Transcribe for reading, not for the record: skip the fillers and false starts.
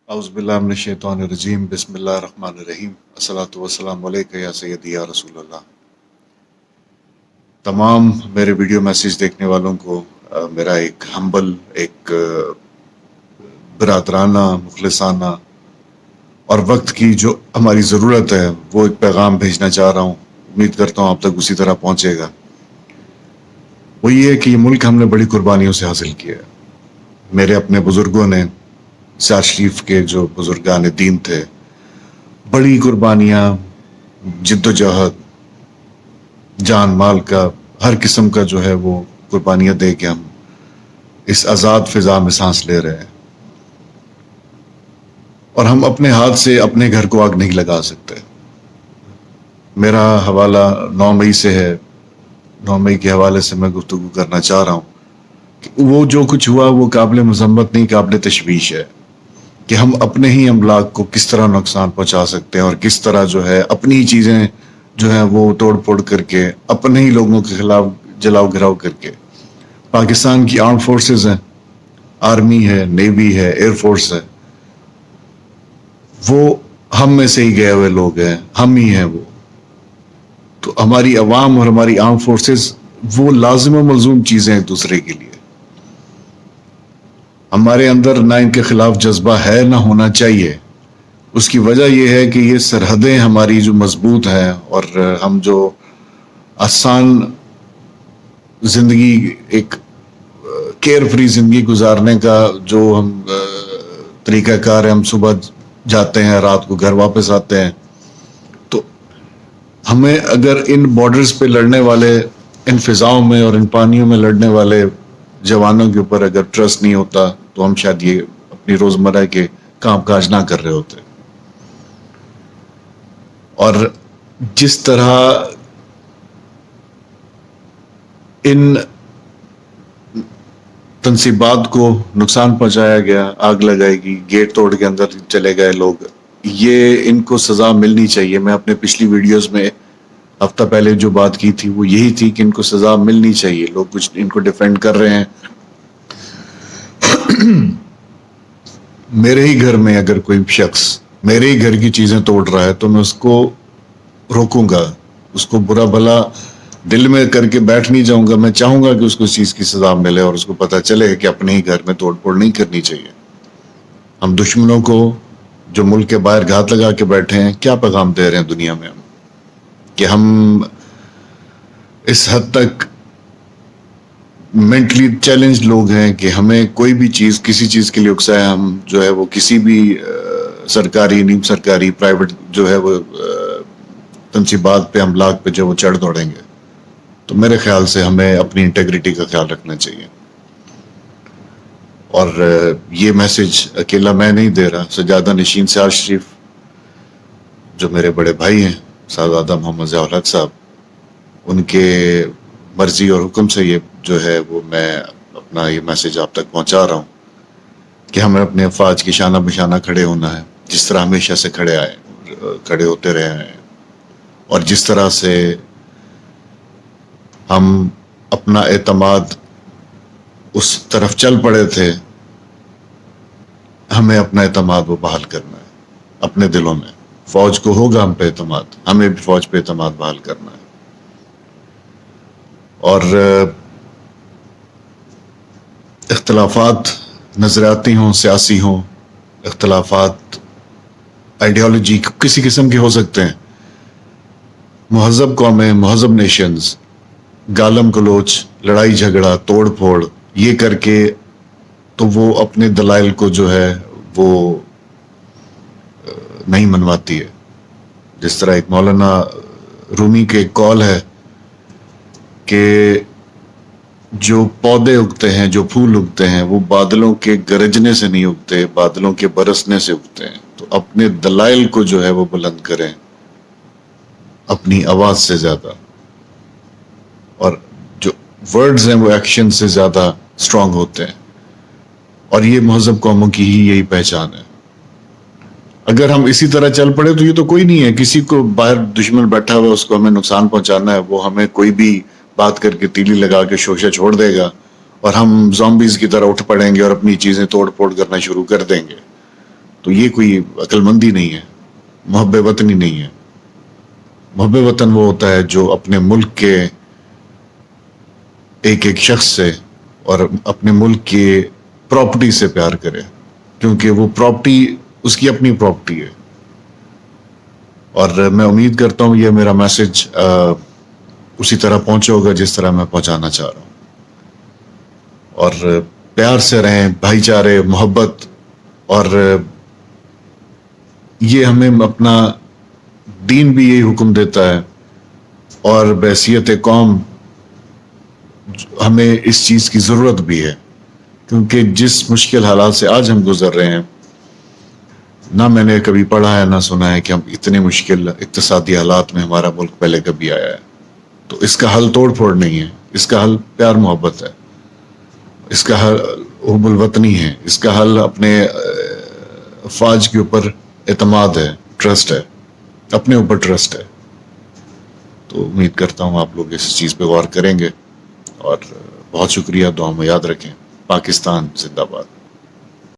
औज़ुबिल्लाहिमिनश्शैतानिर्रजीम बिस्मिल्लाहिर्रहमानिर्रहीम अस्सलातु वस्सलामु अलैका या सय्यदी या रसूल अल्लाह। तमाम मेरे वीडियो मैसेज देखने वालों को मेरा एक हम्बल, एक बरादराना, मुखलिसाना और वक्त की जो हमारी ज़रूरत है वो एक पैगाम भेजना चाह रहा हूँ। उम्मीद करता हूँ आप तक उसी तरह पहुँचेगा। वो ये है कि ये मुल्क हमने बड़ी कुर्बानियों से हासिल किया है। मेरे अपने बुज़ुर्गों ने, साद शरीफ के जो बुजुर्गान दीन थे, बड़ी कुर्बानियाँ, जिद्दोजहद, जान माल का हर किस्म का जो है वो कुर्बानियाँ दे के हम इस आज़ाद फिजा में सांस ले रहे हैं। और हम अपने हाथ से अपने घर को आग नहीं लगा सकते। मेरा हवाला 9 मई से है। 9 मई के हवाले से मैं गुफ्तगू करना चाह रहा हूँ कि वो जो कुछ हुआ वो काबिल मज़म्मत नहीं, काबिल तशवीश है कि हम अपने ही अमलाक को किस तरह नुकसान पहुंचा सकते हैं और किस तरह जो है अपनी चीज़ें जो है वो तोड़ फोड़ करके अपने ही लोगों के खिलाफ जलाओ गिराव करके। पाकिस्तान की आर्म फोर्सेस हैं, आर्मी है, नेवी है, एयर फोर्स है, वो हम में से ही गए हुए लोग हैं, हम ही हैं वो। तो हमारी अवाम और हमारी आर्म फोर्सेस वो लाजिम व मलजूम चीज़ें एक दूसरे के लिए। हमारे अंदर ना इनके खिलाफ जज्बा है ना होना चाहिए। उसकी वजह यह है कि ये सरहदें हमारी जो मजबूत हैं और हम जो आसान जिंदगी, एक केयर फ्री जिंदगी गुजारने का जो हम तरीकाकार है, हम सुबह जाते हैं, रात को घर वापस आते हैं, तो हमें अगर इन बॉर्डर्स पे लड़ने वाले, इन फिजाओं में और इन पानियों में लड़ने वाले जवानों के ऊपर अगर ट्रस्ट नहीं होता तो हम शायद ये अपनी रोजमर्रा के काम काज ना कर रहे होते। और जिस तरह इन तनसीबात को नुकसान पहुंचाया गया, आग लगाएगी, गेट तोड़ के अंदर चले गए लोग, ये इनको सजा मिलनी चाहिए। मैं अपने पिछली वीडियोस में हफ्ता पहले जो बात की थी वो यही थी कि इनको सजा मिलनी चाहिए। लोग कुछ इनको डिफेंड कर रहे हैं। मेरे ही घर में अगर कोई शख्स मेरे ही घर की चीजें तोड़ रहा है तो मैं उसको रोकूंगा, उसको बुरा भला दिल में करके बैठ नहीं जाऊंगा। मैं चाहूंगा कि उसको इस चीज की सजा मिले और उसको पता चले कि अपने ही घर में तोड़फोड़ नहीं करनी चाहिए। हम दुश्मनों को जो मुल्क के बाहर घात लगा के बैठे हैं, क्या पैगाम दे रहे हैं दुनिया में हम कि हम इस हद तक मेंटली चैलेंज लोग हैं कि हमें कोई भी चीज, किसी चीज के लिए उकसाए हम जो है वो किसी भी सरकारी, नीम सरकारी, प्राइवेट जो है वो तनसीबात पे, अमलाक पे जो वो चढ़ दौड़ेंगे। तो मेरे ख्याल से हमें अपनी इंटेग्रिटी का ख्याल रखना चाहिए। और ये मैसेज अकेला मैं नहीं दे रहा, सजादा नशीन साद शरीफ जो मेरे बड़े भाई हैं, साहबजादा मोहम्मद ज़िया-उल हक साहब, उनके मर्जी और हुक्म से ये जो है वो मैं अपना ये मैसेज आप तक पहुंचा रहा हूँ कि हमें अपने अफवाज की शाना बशाना खड़े होना है, जिस तरह हमेशा से खड़े होते रहे हैं। और जिस तरह से हम अपना एतमाद उस तरफ चल पड़े थे, हमें अपना एतमाद वो बहाल करना है अपने दिलों में। फौज को होगा हम पे एतमाद, हमें भी फौज पे एतमाद बहाल करना है। और इख्तलाफात नजरियाती हों, सियासी हों, इख्तलाफात आइडियोलॉजी किसी किस्म के हो सकते हैं। महज़ब कौमें, महज़ब नेशंस गालम गलोच, लड़ाई झगड़ा, तोड़ फोड़ ये करके तो वो अपने दलाइल को जो है वो नहीं मनवाती है। जिस तरह एक मौलाना रूमी के कॉल है कि जो पौधे उगते हैं, जो फूल उगते हैं, वो बादलों के गरजने से नहीं उगते, बादलों के बरसने से उगते हैं। तो अपने दलाइल को जो है वो बुलंद करें अपनी आवाज से ज्यादा, और जो वर्ड्स हैं वो एक्शन से ज्यादा स्ट्रांग होते हैं। और ये महज़ब कौमों की ही यही पहचान है। अगर हम इसी तरह चल पड़े तो ये तो कोई नहीं है, किसी को बाहर दुश्मन बैठा हुआ है उसको हमें नुकसान पहुंचाना है, वो हमें कोई भी बात करके तीली लगा के शोशा छोड़ देगा और हम ज़ॉम्बीज की तरह उठ पड़ेंगे और अपनी चीजें तोड़ फोड़ करना शुरू कर देंगे। تو یہ کوئی عقل مندی نہیں ہے، محب وطنی نہیں ہے. محب وطن وہ ہوتا ہے جو اپنے ملک کے ایک ایک شخص سے اور اپنے ملک کی پراپرٹی سے پیار کرے، کیونکہ وہ پراپرٹی اس کی اپنی پراپرٹی ہے. اور میں امید کرتا ہوں یہ میرا میسج اسی طرح پہنچا ہوگا جس طرح میں پہنچانا چاہ رہا ہوں. اور پیار سے رہیں، بھائی چارے، محبت، اور یہ ہمیں اپنا دین بھی یہی حکم دیتا ہے، اور بحیثیت قوم ہمیں اس چیز کی ضرورت بھی ہے، کیونکہ جس مشکل حالات سے آج ہم گزر رہے ہیں، نہ میں نے کبھی پڑھا ہے نہ سنا ہے کہ ہم اتنے مشکل اقتصادی حالات میں ہمارا ملک پہلے کبھی آیا ہے. تو اس کا حل توڑ پھوڑ نہیں ہے، اس کا حل پیار محبت ہے، اس کا حل حب الوطنی ہے، اس کا حل اپنے افواج کے اوپر اعتماد ہے، ٹرسٹ ہے، اپنے اوپر ٹرسٹ ہے. تو امید کرتا ہوں آپ لوگ اس چیز پہ غور کریں گے. اور بہت شکریہ، دعا میں یاد رکھیں. پاکستان زندہ باد.